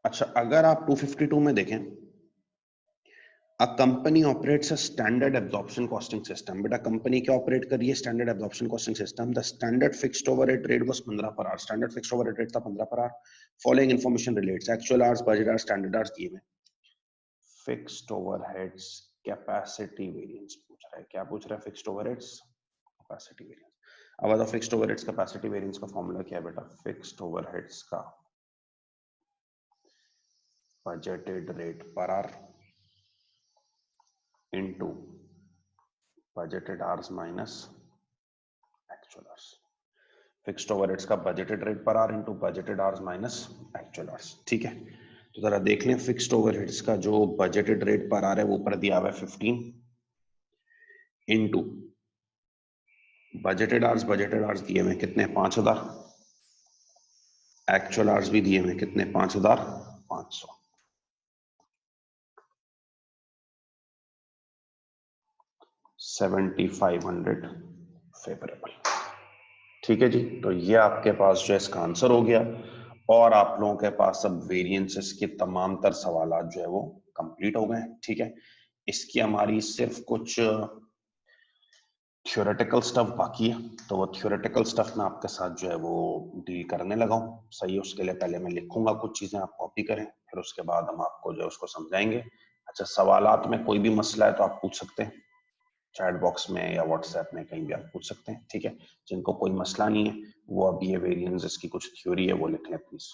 अच्छा, अगर आप 252 में देखें, a company operates a standard absorption costing system. बेटा कंपनी क्या ऑपरेट कर रही है? Standard absorption costing system. The standard fixed overhead rate was 15 per hour. Standard fixed overhead rate था 15 per hour. Following information relates actual hours, budget hours, standard hours दिए हुए। Fixed overheads capacity variance पूछ रहा है। क्या पूछ रहा है? Fixed overheads capacity variance. अब बताओ फिक्स्ड ओवरहेड्स कैपेसिटी वेरिएंस का फॉर्मूला क्या है बेटा? फिक्स्ड ओवरहेड्स का budgeted rate per hour into budgeted hours minus actual hours. Fixed overheads का budgeted rate per hour into budgeted hours minus actual hours. ठीक है, तो जरा देख लें फिक्स्ड ओवरहेड्स का जो बजटेड रेट पर आवर है वो ऊपर दिया हुआ है 15 इनटू बजटेड आवर्स दिए हुए कितने? 5000। एक्चुअल आवर्स भी दिए हुए कितने? 5500। 7500 फेवरेबल। ठीक है जी, तो ये आपके पास जो है इसका आंसर हो गया और आप लोगों के पास अब वेरिएंसेस के तमाम तर सवाल जो है वो कंप्लीट हो गए। ठीक है, इसकी हमारी सिर्फ कुछ थ्योरेटिकल स्टफ बाकी है, तो वो थ्योरेटिकल स्टफ में आपके साथ जो है वो डील करने लगा हूँ। सही है, उसके लिए पहले मैं लिखूंगा कुछ चीजें, आप कॉपी करें, फिर उसके बाद हम आपको जो है उसको समझाएंगे। अच्छा, सवालात में कोई भी मसला है तो आप पूछ सकते हैं, चैट बॉक्स में या व्हाट्सएप में कहीं भी आप पूछ सकते हैं। ठीक है, जिनको कोई मसला नहीं है वो अभी ये वेरिएंसेस की कुछ थ्योरी है वो लिख लें प्लीज।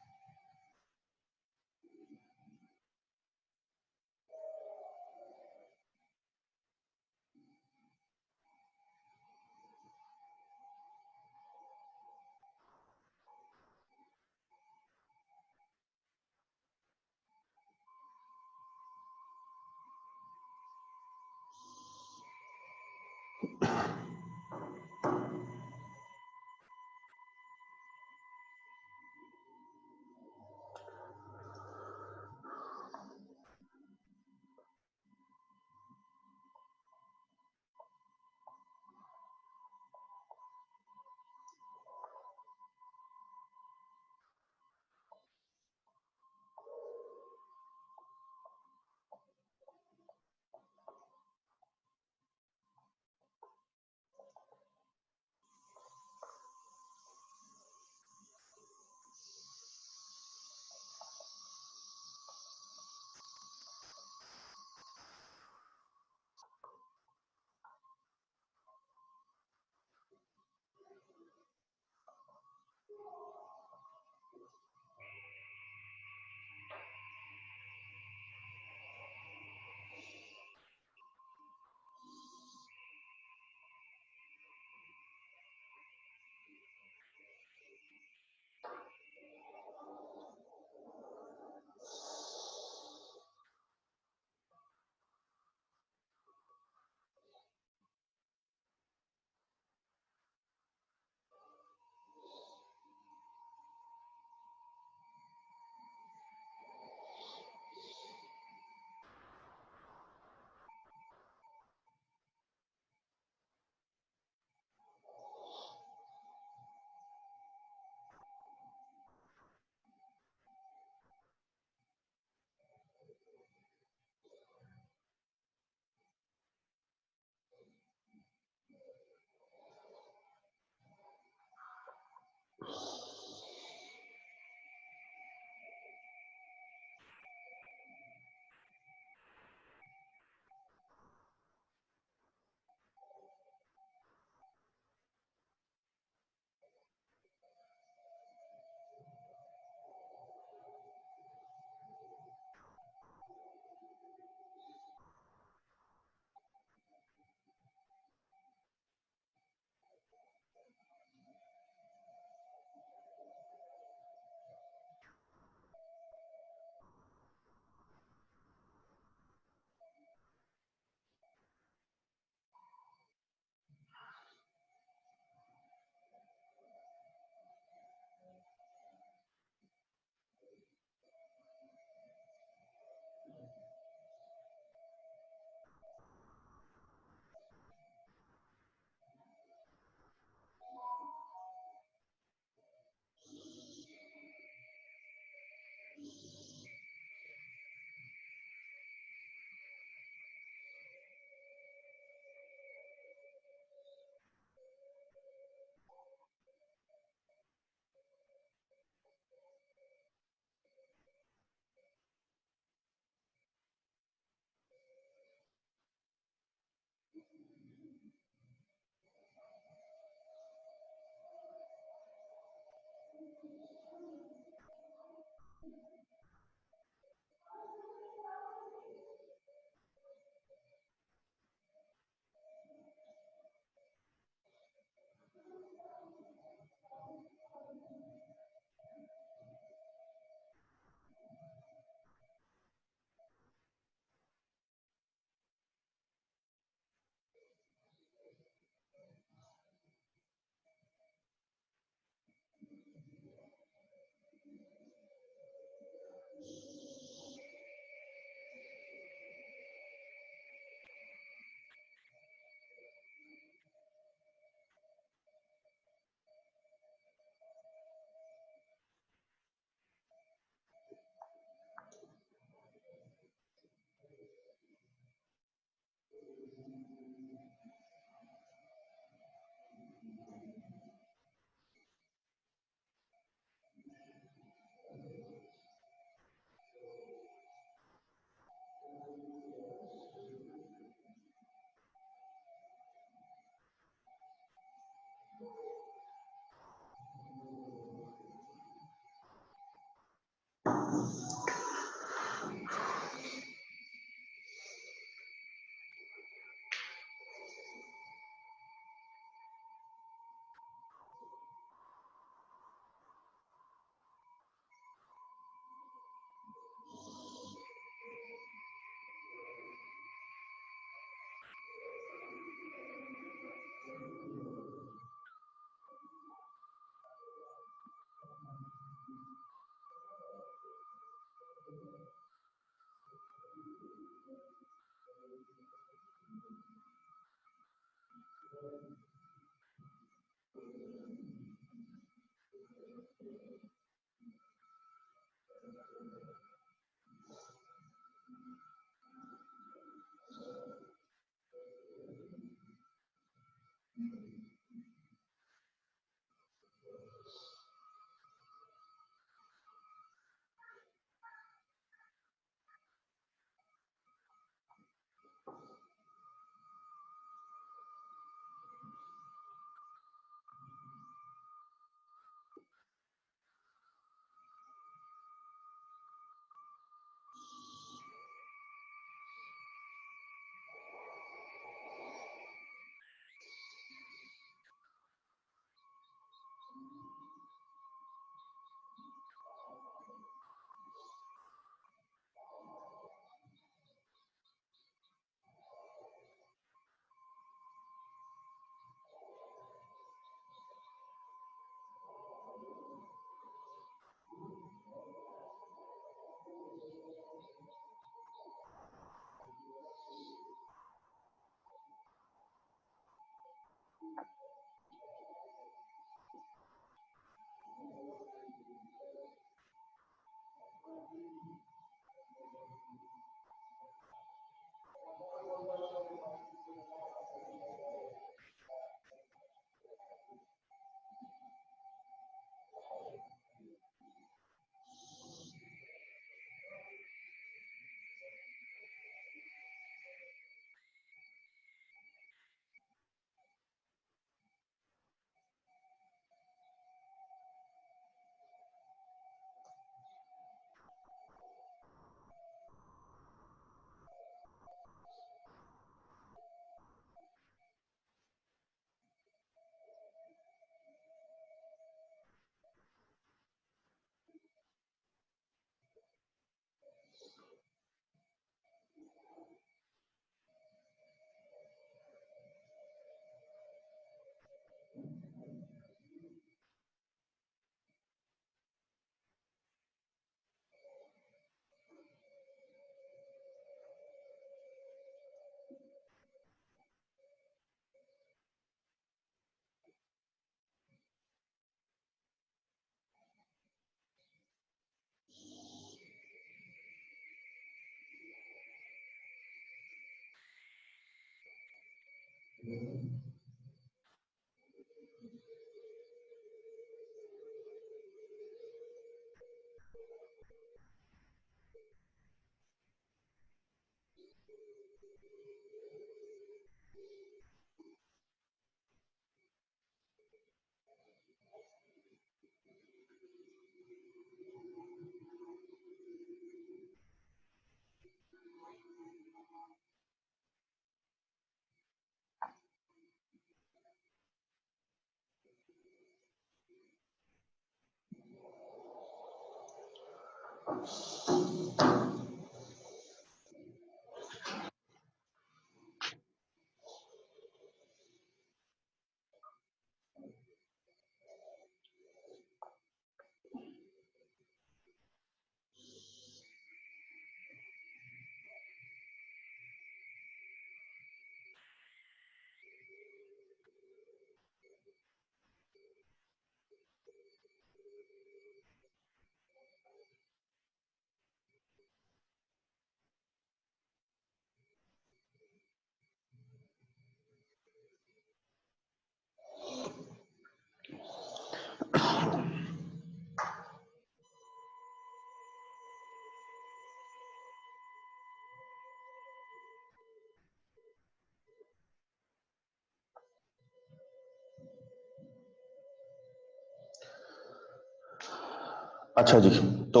अच्छा जी, तो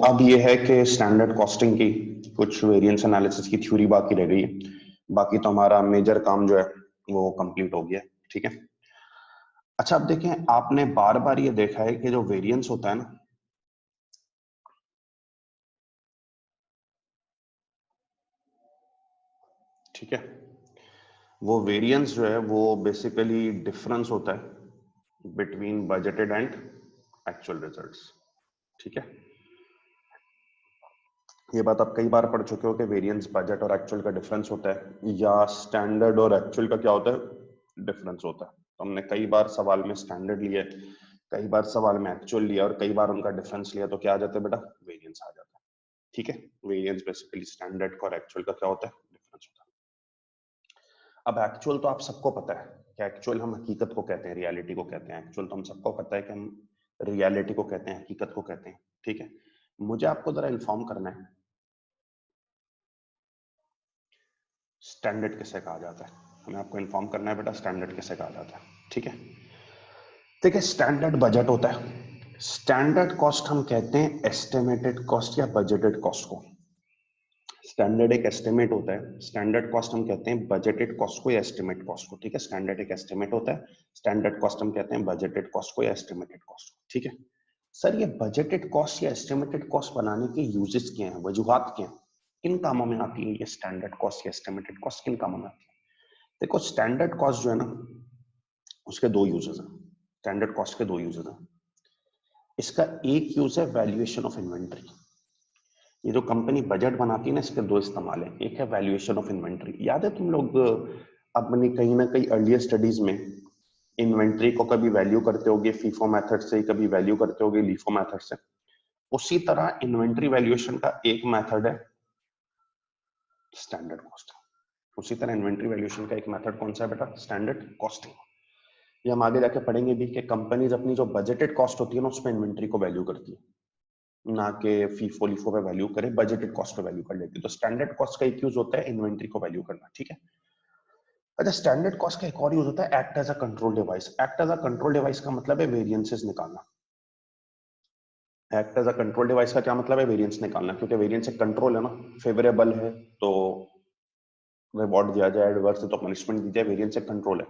अब ये है कि स्टैंडर्ड कॉस्टिंग की कुछ वेरिएंस एनालिसिस की थ्योरी बाकी रह गई है। बाकी तो हमारा मेजर काम जो है वो कंप्लीट हो गया है। ठीक है। अच्छा, अब देखें, आपने बार बार ये देखा है कि जो वेरिएंस होता है ना, ठीक है, वो वेरिएंस जो है वो बेसिकली डिफरेंस होता है between budgeted and actual results. ठीक है, ये बात आप कई बार पढ़ चुके हो कि वेरिएंस बजट और एक्चुअल का डिफरेंस होता है, या स्टैंडर्ड और एक्चुअल का क्या होता है, डिफरेंस होता है। तो हमने कई बार सवाल में स्टैंडर्ड लिया, कई बार सवाल में एक्चुअल लिया और कई बार उनका डिफरेंस लिया, तो क्या आ जाता है बेटा, वेरिएंस आ जाता है। ठीक है, वेरिएंस बेसिकली स्टैंडर्ड का और एक्चुअल का क्या होता है, डिफरेंस होता है। अब एक्चुअल तो आप सबको पता है कि एक्चुअल हम हकीकत को कहते हैं, रियलिटी को कहते हैं। एक्चुअल तो हम सबको पता है कि हम रियलिटी को कहते हैं, हकीकत को कहते हैं। ठीक है, मुझे आपको जरा इन्फॉर्म करना है स्टैंडर्ड किसे कहा जाता है। हमें आपको इन्फॉर्म करना है बेटा, स्टैंडर्ड किसे कहा जाता है। ठीक है, देखिए, स्टैंडर्ड बजट होता है। स्टैंडर्ड कॉस्ट हम कहते हैं एस्टिमेटेड कॉस्ट या बजटेड कॉस्ट को। स्टैंडर्ड एक एस्टिमेट होता है, स्टैंडर्ड कॉस्ट हम कहते हैं बजटेड कॉस्ट को या एस्टिमेट कॉस्ट को। ठीक है, स्टैंडर्ड एक एस्टिमेट होता है, स्टैंडर्ड कॉस्ट हम कहते हैं बजटेड कॉस्ट को या एस्टिमेटेड कॉस्ट को। ठीक है सर, ये बजटेड कॉस्ट या एस्टिमेटेड कॉस्ट बनाने के यूजेस क्या हैं, वजूहात क्या हैं, किन कामों में आती है ये स्टैंडर्ड कॉस्ट या एस्टिमेटेड कॉस्ट, किन कामों में आती है? देखो, स्टैंडर्ड कॉस्ट जो है ना, उसके दो यूजेस हैं। स्टैंडर्ड कॉस्ट के दो यूजेस हैं। इसका एक यूज है वैल्यूएशन ऑफ इन्वेंट्री। ये जो कंपनी बजट बनाती है ना, इसके दो इस्तेमाल है। एक है वैल्यूएशन ऑफ इन्वेंट्री। याद है तुम लोग अपनी कहीं ना कहीं अर्लियर स्टडीज में इन्वेंट्री को कभी वैल्यू करते होगे फीफो मेथड से, कभी वैल्यू करते होगे लीफो मेथड से। उसी तरह इन्वेंट्री वैल्यूएशन का एक मेथड है स्टैंडर्ड कॉस्ट। उसी तरह इन्वेंट्री वैल्यूएशन का एक मेथड कौन सा है बेटा, स्टैंडर्ड कॉस्टिंग। ये हम आगे जाके पढ़ेंगे भी कि कंपनीज अपनी जो बजटेड कॉस्ट होती है ना, उसमें इन्वेंट्री को वैल्यू करती है, ना कि फीफो लीफो पे वैल्यू करे, बजटेड कॉस्ट पे वैल्यू कर लेती है। तो स्टैंडर्ड कॉस्ट का एक यूज होता है इन्वेंट्री को वैल्यू करना। ठीक है, अच्छा, स्टैंडर्ड कॉस्ट का एक और यूज होता है act as a control device. Act as a control device का मतलब है वेरिएंसेस निकालना। Act as a control device का क्या मतलब है, वेरिएंस निकालना, क्योंकि वेरिएंस एक कंट्रोल है ना। फेवरेबल है तो रिवॉर्ड दिया जाए, एडवर्स है तो पनिशमेंट दी जाए, वेरिएंस एक कंट्रोल है।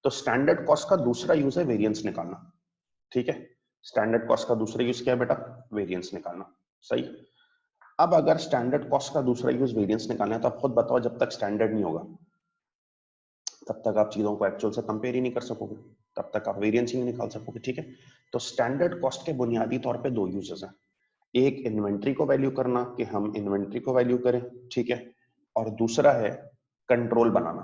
तो स्टैंडर्ड कॉस्ट का दूसरा यूज है वेरिएंस निकालना। ठीक है, स्टैंडर्ड कॉस्ट का दूसरा यूज क्या है बेटा, वेरिएंस निकालना। सही। अब अगर स्टैंडर्ड कॉस्ट का दूसरा यूज वेरिएंस निकालना है, तो आप खुद बताओ, जब तक स्टैंडर्ड नहीं होगा तब तक आप चीजों को एक्चुअल से कंपेयर ही नहीं कर सकोगे, तब तक आप वेरिएंस ही नहीं निकाल सकोगे। ठीक है, तो स्टैंडर्ड कॉस्ट के बुनियादी तौर पे दो यूजेस हैं। एक इन्वेंट्री को वैल्यू करना, कि हम इन्वेंट्री को वैल्यू करें। ठीक है, और दूसरा है कंट्रोल बनाना,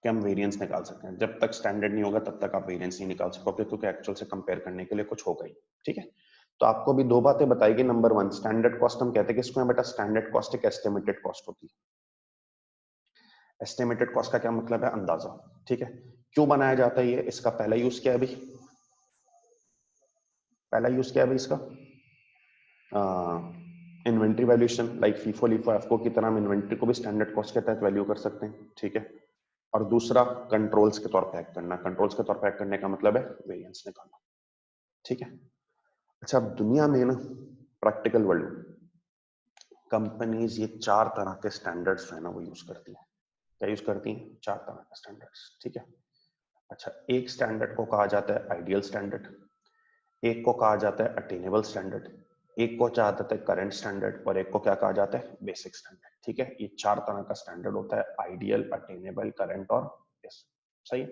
कि हम वेरिएंस निकाल सकते हैं। जब तक स्टैंडर्ड नहीं होगा तब तक आप वेरिएंस नहीं निकाल सकोगे, क्योंकि एक्चुअल से कंपेयर करने के लिए कुछ होगा ही। ठीक है, तो आपको भी दो बातें बताई गई। नंबर वन, स्टैंडर्ड कॉस्ट हम कहते हैं किसको है बेटा, स्टैंडर्ड कॉस्ट एक एस्टिमेटेड कॉस्ट होती है। एस्टिमेटेड कॉस्ट का क्या मतलब है? अंदाजा। ठीक है, क्यों बनाया जाता है ये? इसका पहला यूज क्या है भाई? पहला यूज क्या है भाई इसका? Inventory valuation, like FIFO LIFO एफको की तरह हम इन्वेंट्री को भी स्टैंडर्ड कॉस्ट के तहत वैल्यू कर सकते हैं। ठीक है, और दूसरा कंट्रोल्स के तौर पे एक्ट करना। कंट्रोल्स के तौर पे एक्ट करने का मतलब है वेरिएंस निकालना। ठीक है, अच्छा अब दुनिया में ना प्रैक्टिकल वर्ल्ड में कंपनीज ये 4 तरह के स्टैंडर्ड्स जो है ना वो यूज करती है। क्या यूज करती हैं? 4 तरह के स्टैंडर्ड्स। ठीक है, अच्छा एक स्टैंडर्ड को कहा जाता है आइडियल स्टैंडर्ड, एक को कहा जाता है अटेनेबल स्टैंडर्ड, एक को कहा जाता है करंट स्टैंडर्ड, और एक को क्या कहा जाता है? Basic standard. ठीक है, ये 4 तरह का स्टैंडर्ड होता है, आइडियल, अटेनेबल, करंट और बेसिक। सही है,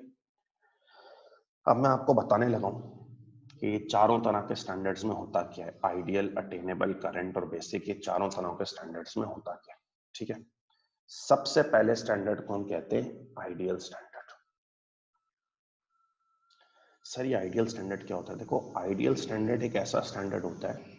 अब मैं आपको बताने लगा हूं कि ये चारों तरह के स्टैंडर्ड्स में होता क्या है। आइडियल, अटेनेबल, करंट और बेसिक, ये चारों तरह के स्टैंडर्ड्स में होता क्या है। ठीक है, सबसे पहले स्टैंडर्ड को हम कहते हैं आइडियल स्टैंडर्ड। सर ये आइडियल स्टैंडर्ड क्या होता है? देखो आइडियल स्टैंडर्ड एक ऐसा स्टैंडर्ड होता है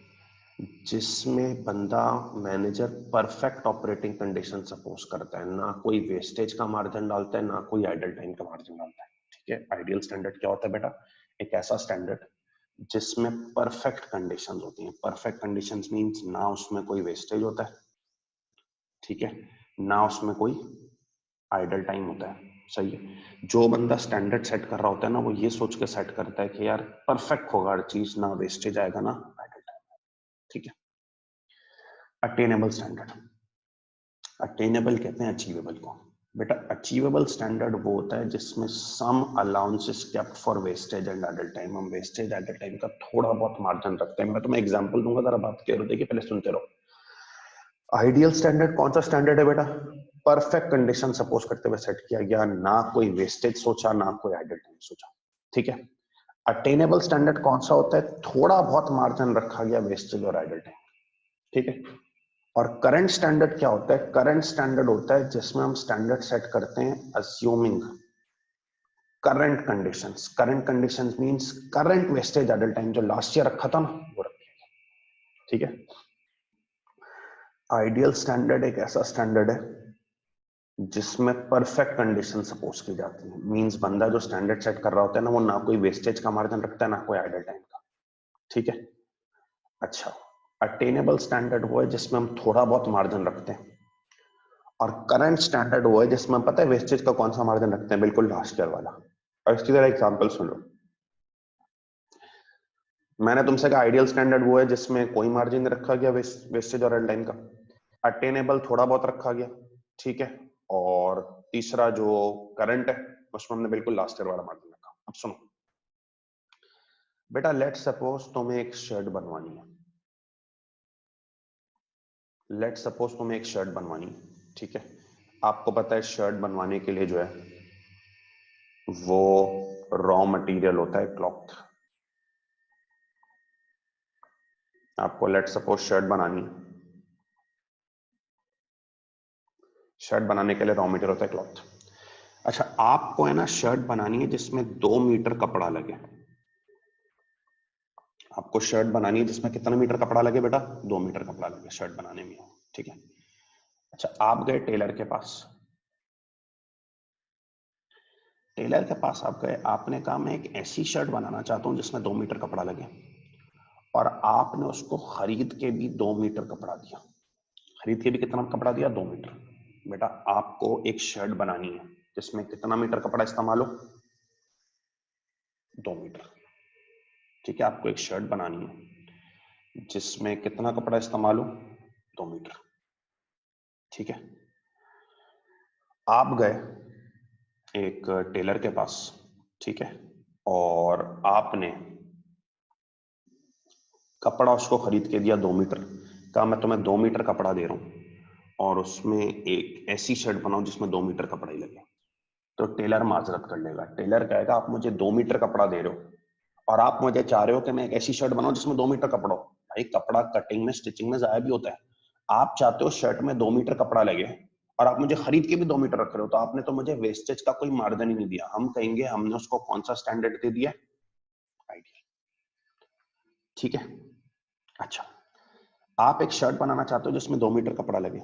जिसमें बंदा manager perfect operating condition suppose करता है, ना कोई वेस्टेज का मार्जिन डालता है, ना कोई आइडल टाइम का मार्जिन डालता है। ठीक है, आइडियल स्टैंडर्ड क्या होता है बेटा? एक ऐसा स्टैंडर्ड जिसमें परफेक्ट कंडीशंस होती हैं। परफेक्ट कंडीशंस मींस ना उसमें कोई वेस्टेज होता है, ठीक है, ना उसमें कोई आइडल टाइम होता है। सही है, जो बंदा स्टैंडर्ड सेट कर रहा होता है ना वो ये सोच के सेट करता है कि यार परफेक्ट होगा हर चीज, ना वेस्टेज आएगा ना आइडल टाइम। ठीक है, अटेनेबल स्टैंडर्ड, अटेनेबल कहते हैं अचीवेबल को। बेटा अचीवेबल स्टैंडर्ड वो होता है जिसमें some allowances kept for wastage and idle time. हम वेस्टेज आइडल टाइम का थोड़ा बहुत मार्जिन रखते हैं। मैं तुम्हें एग्जांपल दूंगा, जरा बात क्लियर होती है, पहले सुनते रहो। आइडियल स्टैंडर्ड कौन सा स्टैंडर्ड है बेटा? परफेक्ट कंडीशन सपोज करते हुए सेट किया गया, ना कोई वेस्टेज सोचा, ना कोई आइडल टाइम सोचा। ठीक है, अटेनेबल स्टैंडर्ड कौन सा होता है? थोड़ा बहुत मार्जिन रखा गया वेस्टेज और आइडल टाइम। ठीक है, और करंट स्टैंडर्ड क्या होता है? करंट स्टैंडर्ड होता है जिसमें हम स्टैंडर्ड सेट करते हैं assuming current conditions. Current conditions means current wastage idle time जो लास्ट ईयर रखा था ना वो रखेगा। ठीक है, आइडियल स्टैंडर्ड एक ऐसा स्टैंडर्ड है जिसमें परफेक्ट कंडीशन सपोज की जाती है। मींस बंदा जो स्टैंडर्ड सेट कर रहा होता है ना वो ना कोई वेस्टेज का मार्जिन रखता है, ना कोई आइडल टाइम का। ठीक है, अच्छा अटेनेबल स्टैंडर्ड वो है जिसमें हम थोड़ा बहुत मार्जिन रखते हैं, और करंट स्टैंडर्ड वो है जिसमें पता है वेस्टेज का कौन सा मार्जिन रखते हैं? बिल्कुल लास्ट ईयर वाला। और इसकी जरा एग्जांपल सुन लो। मैंने तुमसे कहा आइडियल स्टैंडर्ड वो है जिसमें कोई मार्जिन नहीं रखा गया वेस्टेज और टाइम का। अटेनेबल थोड़ा बहुत रखा गया, ठीक है, और तीसरा जो करंट है उसमें हमने बिल्कुल लास्ट ईयर वाला मार्जिन रखा। अब सुनो बेटा, लेट सपोज तुम्हें एक शर्ट बनवानी है। लेट सपोज तुम्हें एक शर्ट बनवानी है, ठीक है। आपको पता है शर्ट बनवाने के लिए जो है वो रॉ मटेरियल होता है क्लॉथ। आपको लेट सपोज शर्ट बनानी है, शर्ट बनाने के लिए रॉ मटेरियल होता है क्लॉथ। अच्छा आपको है ना शर्ट बनानी है जिसमें 2 मीटर कपड़ा लगे। आपको शर्ट बनानी है जिसमें कितना मीटर कपड़ा लगे बेटा? 2 मीटर कपड़ा लगे शर्ट बनाने में, ठीक है। अच्छा आप गए टेलर के पास, टेलर के पास आप गए, आपने कहा मैं एक ऐसी शर्ट बनाना चाहता हूं जिसमें 2 मीटर कपड़ा लगे, और आपने उसको खरीद के भी 2 मीटर कपड़ा दिया। खरीद के भी कितना कपड़ा दिया? 2 मीटर। बेटा आपको एक शर्ट बनानी है जिसमें कितना मीटर कपड़ा इस्तेमाल हो? 2 मीटर। ठीक है, आपको एक शर्ट बनानी है जिसमें कितना कपड़ा इस्तेमाल हो? 2 मीटर। ठीक है, आप गए एक टेलर के पास, ठीक है, और आपने कपड़ा उसको खरीद के दिया 2 मीटर। कहा मैं तुम्हें 2 मीटर कपड़ा दे रहा हूं और उसमें एक ऐसी शर्ट बनाओ जिसमें 2 मीटर कपड़ा ही लगे। तो टेलर माजरत कर लेगा, टेलर कहेगा आप मुझे 2 मीटर कपड़ा दे रहे हो और आप मुझे चाह रहे हो कि मैं एक ऐसी शर्ट बनाऊं जिसमें 2 मीटर कपड़ा हो। भाई कपड़ा कटिंग में स्टिचिंग में जाया भी होता है। आप चाहते हो शर्ट में 2 मीटर कपड़ा लगे और आप मुझे खरीद के भी 2 मीटर रख रहे हो, तो आपने तो मुझे वेस्टेज का कोई मार्जिन ही नहीं दिया। हम कहेंगे हमने उसको कौन सा स्टैंडर्ड दे दिया? आइडियल। ठीक है, अच्छा आप एक शर्ट बनाना चाहते हो जिसमें 2 मीटर कपड़ा लगे।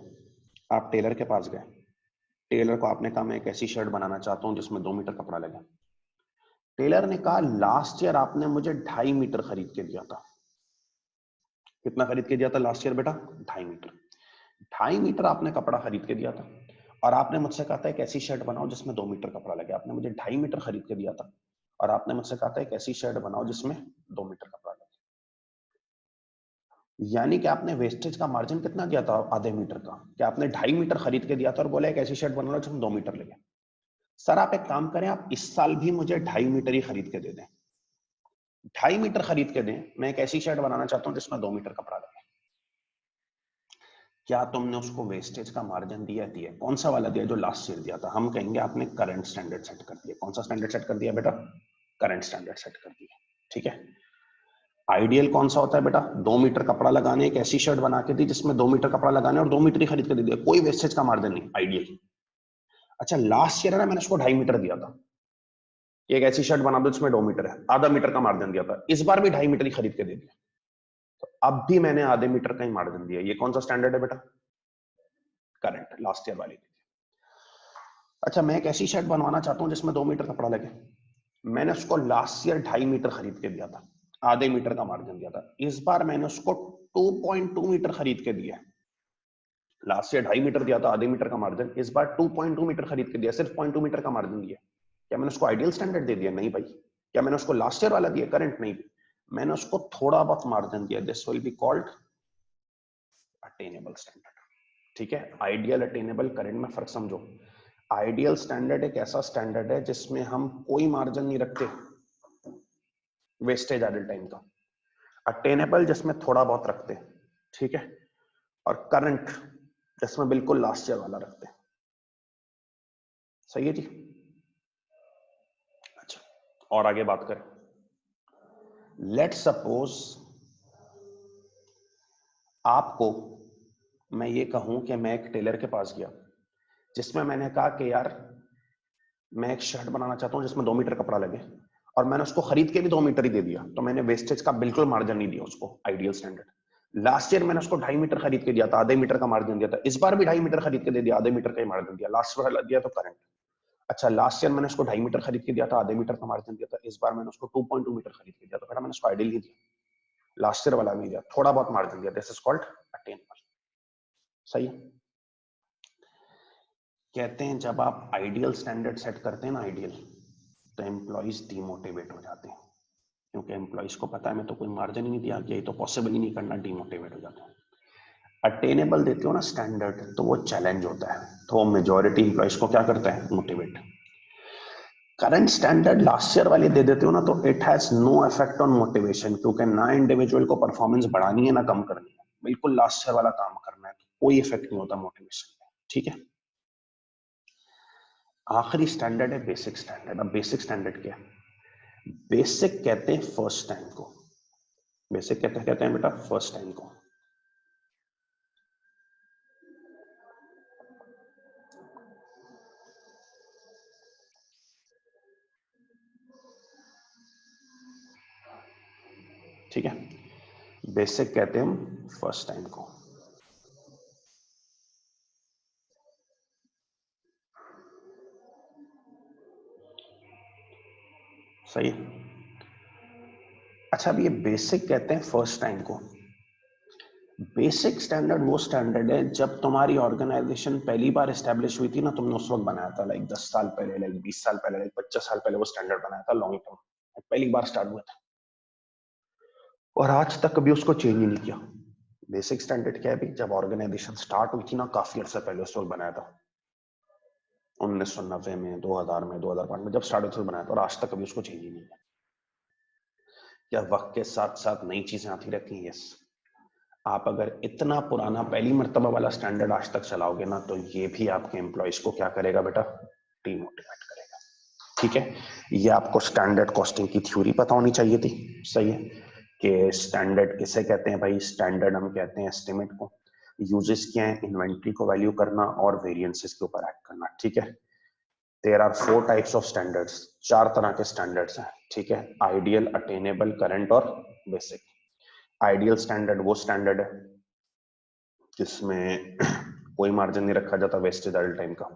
आप टेलर के पास गए, टेलर को आपने कहा मैं एक ऐसी शर्ट बनाना चाहता हूं जिसमें 2 मीटर कपड़ा लगे। टेलर ने कहा लास्ट ईयर आपने मुझे 2.5 मीटर खरीद के दिया था। कितना खरीद के दिया था लास्ट ईयर बेटा? 2.5 मीटर। 2.5 मीटर आपने कपड़ा खरीद के दिया था और आपने मुझसे कहा था एक ऐसी शर्ट बनाओ जिसमें 2 मीटर कपड़ा लगे। आपने मुझे 2.5 मीटर खरीद के दिया था और आपने मुझसे कहा था एक ऐसी शर्ट बनाओ जिसमें 2 मीटर कपड़ा लगे। यानी कि आपने वेस्टेज का मार्जिन कितना दिया था? आधे मीटर का। क्या आपने 2.5 मीटर खरीद के दिया था और बोला एक ऐसी शर्ट बना लो जिसमें 2 मीटर लगे। सर आप एक काम करें, आप इस साल भी मुझे 2.5 मीटर ही खरीद के दे दें। 2.5 मीटर खरीद के दें, मैं एक ऐसी शर्ट बनाना चाहता हूं जिसमें 2 मीटर कपड़ा लगे। क्या तुमने उसको वेस्टेज का मार्जिन दिया? कौन सा वाला दिया? जो लास्ट ईयर दिया था। हम कहेंगे आपने करंट स्टैंडर्ड सेट कर दिया। कौन सा स्टैंडर्ड सेट कर दिया बेटा? करंट स्टैंडर्ड सेट कर दिया। ठीक है। आइडियल कौन सा होता है बेटा? 2 मीटर कपड़ा लगाने, एक ऐसी शर्ट बना के दी जिसमें 2 मीटर कपड़ा लगाने और 2 मीटर ही खरीद के दे दिया, कोई वेस्टेज का मार्जिन नहीं, आइडियल। अच्छा लास्ट ईयर है ना, मैंने उसको 2.5 मीटर दिया था, एक ऐसी शर्ट बना दो जिसमें 2 मीटर है, आधा मीटर का मार्जिन दिया था, इस बार भी 2.5 मीटर ही खरीद के दे दिया, तो अब भी मैंने आधे मीटर का ही मार्जिन दिया। ये कौन सा स्टैंडर्ड है बेटा? करंट, लास्ट ईयर वाली। अच्छा मैं एक ऐसी शर्ट बनवाना चाहता हूं जिसमें 2 मीटर कपड़ा लगे, मैंने उसको लास्ट ईयर 2.5 मीटर खरीद के दिया था, आधे मीटर का मार्जिन दिया था, इस बार मैंने उसको 2.2 मीटर खरीद के दिया। लास्ट ईयर 2.5 मीटर दिया था, आधे मीटर का मार्जिन, इस बार 2.2 मीटर खरीद के दिया, सिर्फ 0.2 मीटर का मार्जिन दिया। क्या मैंने उसको आइडियल स्टैंडर्ड दे दिया? नहीं भाई। क्या मैंने उसको लास्ट ईयर वाला दिया करंट? नहीं, मैंने उसको थोड़ा बहुत मार्जिन दिया। This will be called attainable standard. ठीक है। आइडियल, अटेनेबल, करंट में फर्क समझो। आइडियल स्टैंडर्ड एक ऐसा स्टैंडर्ड है जिसमें हम कोई मार्जिन नहीं रखते वेस्टेज आइडल टाइम का। अटेनेबल जिसमें थोड़ा बहुत रखते, ठीक है, और करंट जिसमें बिल्कुल लास्ट ईयर वाला रखते। सही है जी। अच्छा और आगे बात करें। लेट सपोज आपको मैं ये कहूं कि मैं एक टेलर के पास गया जिसमें मैंने कहा कि यार मैं एक शर्ट बनाना चाहता हूं जिसमें 2 मीटर कपड़ा लगे, और मैंने उसको खरीद के भी 2 मीटर ही दे दिया, तो मैंने वेस्टेज का बिल्कुल मार्जिन नहीं दिया उसको, आइडियल स्टैंडर्ड। लास्ट ईयर मैंने उसको 2.5 मीटर खरीद के दिया था, आधे मीटर का मार्जिन दिया था, इस बार भी 2.5 मीटर खरीद के दे दिया, आधे मीटर का ही मार्जिन दिया, लास्ट वाला दिया तो करंट। अच्छा लास्ट ईयर मैंने उसको 2.5 मीटर खरीद के दिया था, आधे मीटर का मार्जिन दिया था, इस बार मैंने उसको 2.2 मीटर खरीद के दिया, तो बेटा मैंने उसको आइडियल ही दिया, लास्ट ईयर वाला नहीं दिया, थोड़ा बहुत मार्जिन दिया। This is called attainable. सही है। कहते हैं जब आप आइडियल स्टैंडर्ड सेट करते हैं ना, आइडियल, तो एम्प्लॉइज डिमोटिवेट हो जाते हैं, क्योंकि एम्प्लॉइज को पता है मैं तो कोई मार्जिन ही नहीं दिया, ये तो पॉसिबल ही नहीं करना, डिमोटिवेट हो जाते हैं। अटेनेबल देते हो ना स्टैंडर्ड, तो वो चैलेंज होता है, तो मेजॉरिटी एम्प्लॉइज को क्या करता है? Motivate. Current standard last year वाले दे देते हो ना, तो it has no effect on motivation, क्योंकि ना इंडिविजुअल को परफॉर्मेंस बढ़ानी है ना कम करनी है, बिल्कुल लास्ट ईयर वाला काम करना है, तो कोई इफेक्ट नहीं होता मोटिवेशन में। ठीक है। आखिरी स्टैंडर्ड है बेसिक स्टैंडर्ड। अब बेसिक स्टैंडर्ड क्या है? बेसिक कहते हैं फर्स्ट टाइम को। बेसिक कहते हैं बेटा फर्स्ट टाइम को। ठीक है। बेसिक कहते हैं हम फर्स्ट टाइम को। सही। अच्छा अब ये बेसिक कहते हैं फर्स्ट टाइम को। बेसिक स्टैंडर्ड वो स्टैंडर्ड है जब तुम्हारी ऑर्गेनाइजेशन पहली बार एस्टेब्लिश हुई थी ना, तुमने उस वक्त बनाया था, लाइक 10 साल पहले, लाइक 20 साल पहले, लाइक 25 साल पहले वो स्टैंडर्ड बनाया था, लॉन्ग टर्म पहली बार स्टार्ट हुआ था, और आज तक कभी उसको चेंज ही नहीं किया। बेसिक स्टैंडर्ड क्या है भी? जब ऑर्गेनाइजेशन स्टार्ट हुई थी ना, काफी अर्से पहले उस वक्त बनाया था, 1990 में, 2000 में, 2005 में, जब स्टार्ट हुआ बनाया था, और आज तक कभी उसको चेंज ही नहीं किया। क्या वक्त के साथ साथ नई चीजें आती रहती हैं? यस। आप अगर इतना पुराना पहली मर्तबा वाला स्टैंडर्ड आज तक चलाओगे ना, तो ये भी आपके एम्प्लॉयज को क्या करेगा बेटा? डिमोटिवेट करेगा। ठीक है। ये आपको स्टैंडर्ड कॉस्टिंग की थ्योरी पता होनी चाहिए थी। सही है। कि स्टैंडर्ड किसे कहते हैं भाई? स्टैंडर्ड हम कहते हैं एस्टिमेट को। यूजेस क्या है? इन्वेंट्री को वैल्यू करना और वेरिएंसेस के ऊपर एक्ट करना। ठीक है। There are 4 types of standards, 4 तरह के स्टैंडर्ड्स हैं। ठीक है। आइडियल, अटेनेबल, करंट और बेसिक। आइडियल स्टैंडर्ड वो स्टैंडर्ड है जिसमें कोई मार्जिन नहीं रखा जाता वेस्टेज आइडल टाइम का।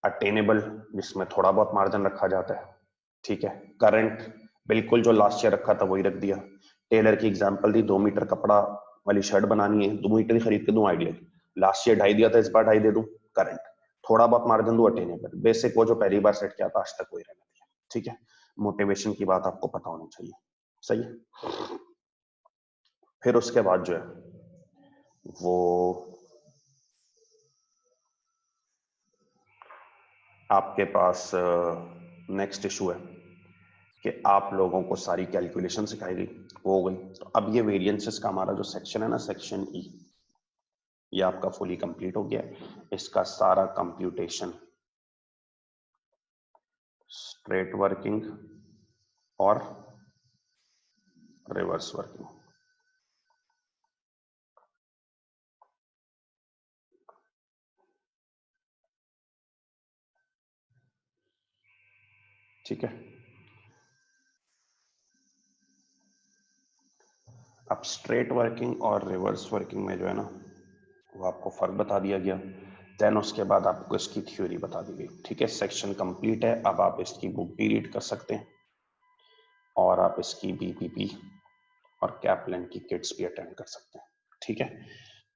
अटेनेबल जिसमें थोड़ा बहुत मार्जिन रखा जाता है, ठीक है। करंट बिल्कुल जो लास्ट ईयर रखा था वही रख दिया। टेलर की एग्जांपल दी, 2 मीटर कपड़ा वाली शर्ट बनानी है, 2 मीटर ही खरीद के दूं आइडियल, लास्ट ईयर 2.5 दिया था, इस बार 2.5 दे दूं, करंट थोड़ा बहुत मार्जिन दूं, अटेनेबल, बेसिक वो जो पहली बार सेट किया था आज तक वही रहना चाहिए, ठीक है। मोटिवेशन की बात आपको पता होनी चाहिए, सही है। फिर उसके बाद जो है वो आपके पास नेक्स्ट इशू है कि आप लोगों को सारी कैलकुलेशन सिखाई गई, वो हो गई। तो अब ये वेरिएंसेस का हमारा जो सेक्शन है ना, सेक्शन ई, ये आपका फुली कंप्लीट हो गया। इसका सारा कंप्यूटेशन स्ट्रेट वर्किंग और रिवर्स वर्किंग, ठीक है। अब स्ट्रेट वर्किंग और रिवर्स वर्किंग में जो है ना, वो आपको फर्क बता दिया गया। देन उसके बाद आपको इसकी थ्योरी बता दी गई, ठीक है। सेक्शन कंप्लीट है। अब आप इसकी बुक भी रीड कर सकते हैं और आप इसकी बीपीपी और कैपलन की किट्स भी अटेंड कर सकते हैं, ठीक है।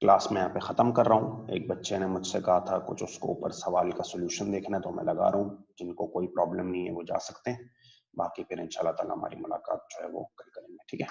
क्लास में यहाँ पे ख़त्म कर रहा हूँ। एक बच्चे ने मुझसे कहा था कुछ उसको ऊपर सवाल का सोल्यूशन देखना है, तो मैं लगा रहा हूँ। जिनको कोई प्रॉब्लम नहीं है वो जा सकते हैं, बाकी फिर इंशाल्लाह ताला हमारी मुलाकात जो है वो कल करेंगे, ठीक है।